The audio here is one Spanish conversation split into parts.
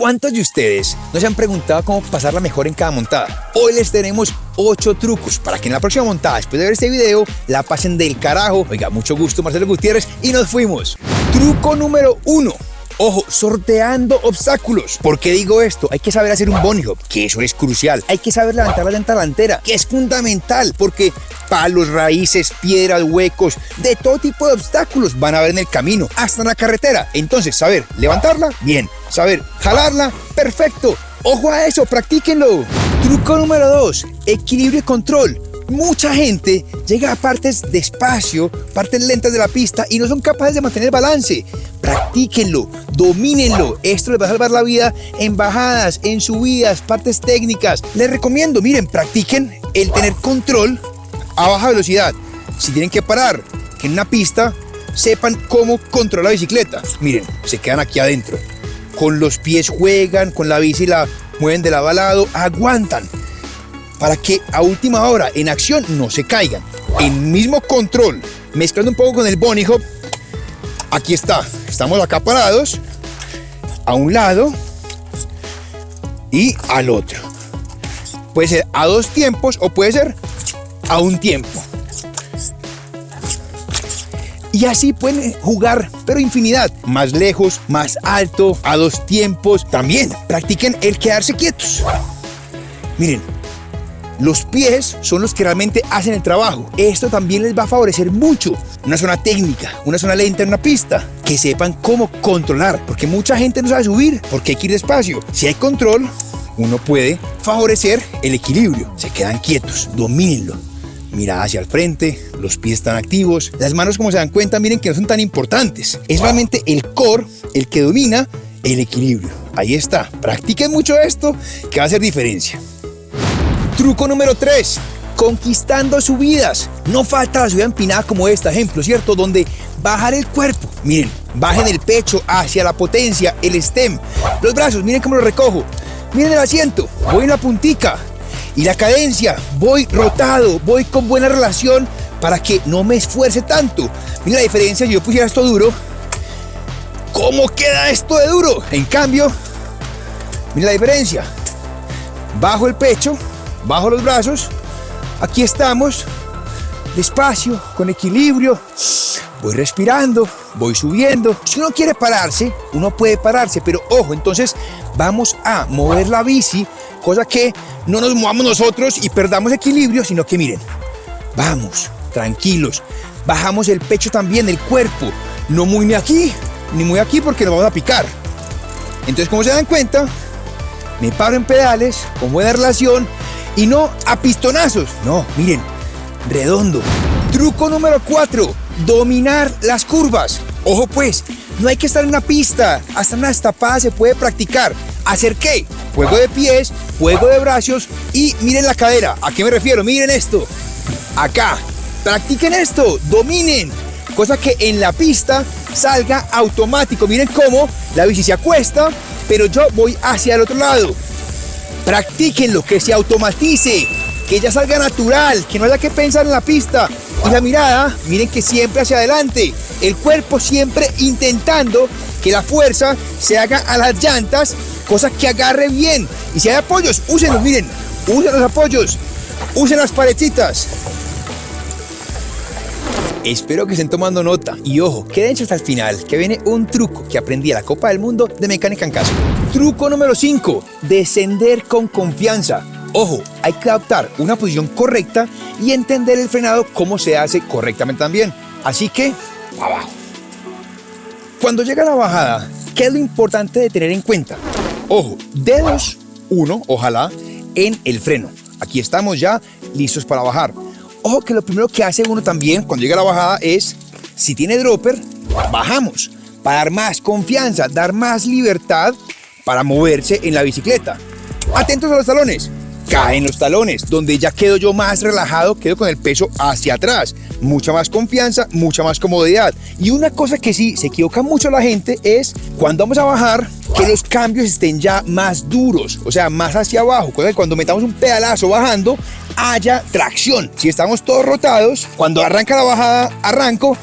¿Cuántos de ustedes no se han preguntado cómo pasarla mejor en cada montada? Hoy les tenemos 8 trucos para que en la próxima montada, después de ver este video, la pasen del carajo. Oiga, mucho gusto, Marcelo Gutiérrez, y nos fuimos. Truco número 1. Ojo, sorteando obstáculos. ¿Por qué digo esto? Hay que saber hacer un bunny hop, que eso es crucial. Hay que saber levantar la llanta delantera, que es fundamental, porque palos, raíces, piedras, huecos, de todo tipo de obstáculos van a haber en el camino, hasta en la carretera. Entonces, saber levantarla, bien. Saber jalarla, perfecto. Ojo a eso, practíquenlo. Truco número 2, equilibrio y control. Mucha gente llega a partes despacio, partes lentas de la pista y no son capaces de mantener balance. Practíquenlo, domínenlo. Esto les va a salvar la vida en bajadas, en subidas, partes técnicas. Les recomiendo, miren, practiquen el tener control a baja velocidad. Si tienen que parar en una pista, sepan cómo controlar la bicicleta. Miren, se quedan aquí adentro. Con los pies juegan, con la bici la mueven de lado a lado, aguantan. Para que a última hora en acción no se caigan. En mismo control, mezclando un poco con el bunny hop. Aquí está, estamos acá parados, a un lado y al otro. Puede ser a 2 tiempos o puede ser a un tiempo. Y así pueden jugar, pero infinidad. Más lejos, más alto, a 2 tiempos. También practiquen el quedarse quietos. Miren. Los pies son los que realmente hacen el trabajo. Esto también les va a favorecer mucho. Una zona técnica, una zona lenta en una pista. Que sepan cómo controlar, porque mucha gente no sabe subir, porque hay que ir despacio. Si hay control, uno puede favorecer el equilibrio. Se quedan quietos, domínenlo. Mirada hacia el frente, los pies están activos. Las manos, como se dan cuenta, miren que no son tan importantes. Es realmente el core el que domina el equilibrio. Ahí está. Practiquen mucho esto, que va a hacer diferencia. Truco número 3, conquistando subidas. No falta la subida empinada como esta, ejemplo, ¿cierto? Donde bajar el cuerpo. Miren, bajen el pecho hacia la potencia, el stem. Los brazos, miren cómo los recojo. Miren el asiento, voy en la puntica. Y la cadencia, voy rotado, voy con buena relación para que no me esfuerce tanto. Miren la diferencia, si yo pusiera esto duro, ¿cómo queda esto de duro? En cambio, miren la diferencia. Bajo el pecho, bajo los brazos, aquí estamos, despacio, con equilibrio, voy respirando, voy subiendo. Si uno quiere pararse, uno puede pararse, pero ojo, entonces vamos a mover la bici, cosa que no nos movamos nosotros y perdamos equilibrio, sino que miren, vamos, tranquilos, bajamos el pecho también, el cuerpo, no muy aquí, ni muy aquí porque nos vamos a picar. Entonces, como se dan cuenta, me paro en pedales, con buena relación, y no a pistonazos, no, miren, redondo. Truco número 4, dominar las curvas. Ojo pues, no hay que estar en una pista, hasta en una destapada se puede practicar. ¿Hacer qué? Juego de pies, juego de brazos y miren la cadera. ¿A qué me refiero? Miren esto, acá, practiquen esto, dominen. Cosa que en la pista salga automático. Miren cómo la bici se acuesta, pero yo voy hacia el otro lado. Practíquenlo, que se automatice, que ya salga natural, que no haya que pensar en la pista. Y la mirada, miren que siempre hacia adelante. El cuerpo siempre intentando que la fuerza se haga a las llantas, cosa que agarre bien. Y si hay apoyos, úsenlos, miren, usen los apoyos, usen las paredcitas. Espero que estén tomando nota y ojo, quédense hasta el final que viene un truco que aprendí a la Copa del Mundo de Mecánica en Casa. Truco número 5, descender con confianza. Ojo, hay que adoptar una posición correcta y entender el frenado cómo se hace correctamente también. Así que, abajo. Cuando llega la bajada, ¿qué es lo importante de tener en cuenta? Ojo, dedos, uno, ojalá, en el freno. Aquí estamos ya listos para bajar. Ojo que lo primero que hace uno también cuando llega a la bajada es, si tiene dropper, bajamos para dar más confianza, dar más libertad para moverse en la bicicleta. Atentos a los talones, caen los talones, donde ya quedo yo más relajado, quedo con el peso hacia atrás, mucha más confianza, mucha más comodidad. Y una cosa que sí se equivoca mucho la gente es cuando vamos a bajar, que los cambios estén ya más duros, o sea, más hacia abajo, cosa que cuando metamos un pedalazo bajando, haya tracción. Si estamos todos rotados, cuando arranca la bajada, arranco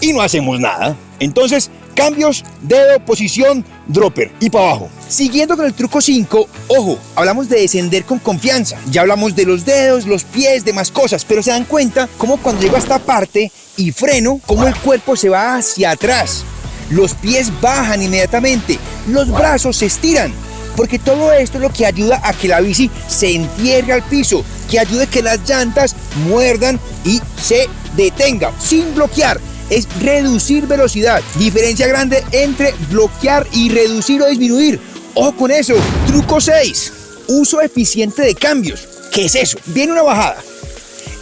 y no hacemos nada. Entonces, cambios, dedo, posición, dropper y para abajo. Siguiendo con el truco 5, ojo, hablamos de descender con confianza. Ya hablamos de los dedos, los pies, demás cosas, pero se dan cuenta cómo cuando llego a esta parte y freno, cómo el cuerpo se va hacia atrás. Los pies bajan inmediatamente, los brazos se estiran, porque todo esto es lo que ayuda a que la bici se entierre al piso, que ayude a que las llantas muerdan y se detengan sin bloquear. Es reducir velocidad. Diferencia grande entre bloquear y reducir o disminuir. Ojo con eso. Truco 6. Uso eficiente de cambios. ¿Qué es eso? Viene una bajada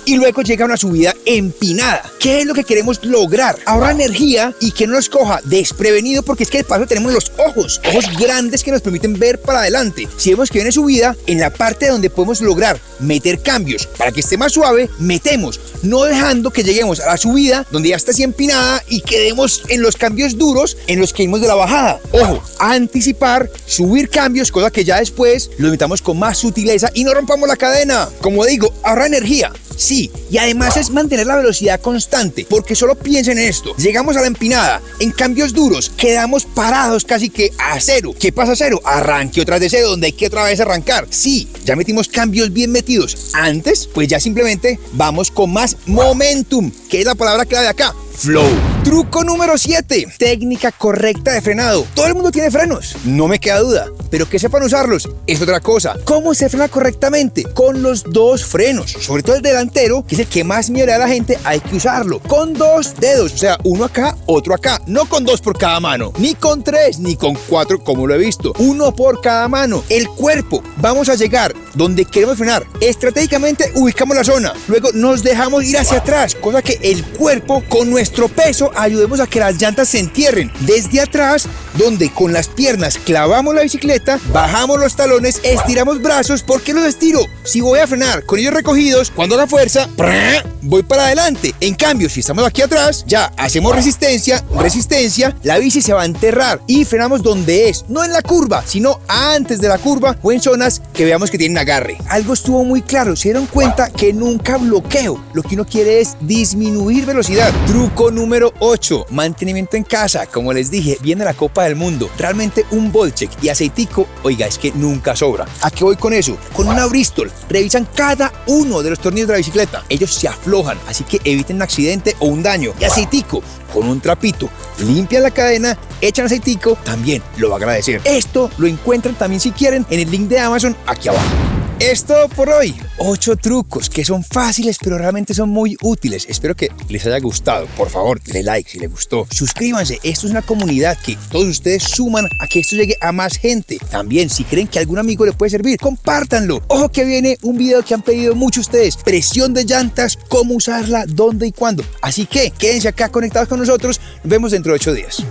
y luego llega una subida empinada. ¿Qué es lo que queremos lograr? Ahorrar energía y que no nos coja desprevenido, porque es que de paso tenemos los ojos grandes que nos permiten ver para adelante. Si vemos que viene subida, en la parte donde podemos lograr meter cambios para que esté más suave, metemos, no dejando que lleguemos a la subida donde ya está así empinada y quedemos en los cambios duros en los que vimos de la bajada. Ojo, anticipar, subir cambios, cosa que ya después lo metamos con más sutileza y no rompamos la cadena. Como digo, ahorrar energía. Sí, y además es mantener la velocidad constante, porque solo piensen en esto: llegamos a la empinada, en cambios duros, quedamos parados casi que a cero. ¿Qué pasa a cero? Arranque otra vez de cero, donde hay que otra vez arrancar. Sí, ya metimos cambios bien metidos. Antes, pues ya simplemente vamos con más momentum, que es la palabra clave acá: flow. Truco número 7. Técnica correcta de frenado. Todo el mundo tiene frenos, no me queda duda, pero que sepan usarlos es otra cosa. ¿Cómo se frena correctamente? Con los dos frenos, sobre todo el delantero, que es el que más miedo le da a la gente. Hay que usarlo con dos dedos, o sea, uno acá, otro acá, no con dos por cada mano, ni con tres, ni con cuatro como lo he visto, uno por cada mano. El cuerpo, vamos a llegar donde queremos frenar. Estratégicamente ubicamos la zona, luego nos dejamos ir hacia atrás, cosa que el cuerpo con nuestro peso ayudemos a que las llantas se entierren. Desde atrás, donde con las piernas clavamos la bicicleta, bajamos los talones, estiramos brazos. ¿Por qué los estiro? Si voy a frenar con ellos recogidos, cuando haga fuerza, voy para adelante. En cambio, si estamos aquí atrás, ya hacemos resistencia, la bici se va a enterrar y frenamos donde es, no en la curva, sino antes de la curva o en zonas que veamos que tienen agarre. Algo estuvo muy claro, se dieron cuenta que nunca bloqueo. Lo que uno quiere es disminuir velocidad. Truco número 8, mantenimiento en casa. Como les dije, viene la Copa del Mundo. Realmente un ball check y aceitico, oiga, es que nunca sobra. ¿A qué voy con eso? Con una Bristol revisan cada uno de los tornillos de la bicicleta. Ellos se aflojan, así que eviten un accidente o un daño. Y aceitico, con un trapito, limpian la cadena, echan aceitico, también lo va a agradecer. Esto lo encuentran también, si quieren, en el link de Amazon aquí abajo. Es todo por hoy. 8 trucos que son fáciles pero realmente son muy útiles. Espero que les haya gustado. Por favor, denle like si les gustó. Suscríbanse. Esto es una comunidad que todos ustedes suman a que esto llegue a más gente. También, si creen que a algún amigo le puede servir, compártanlo. Ojo que viene un video que han pedido muchos ustedes: presión de llantas, cómo usarla, dónde y cuándo. Así que quédense acá conectados con nosotros. Nos vemos dentro de 8 días.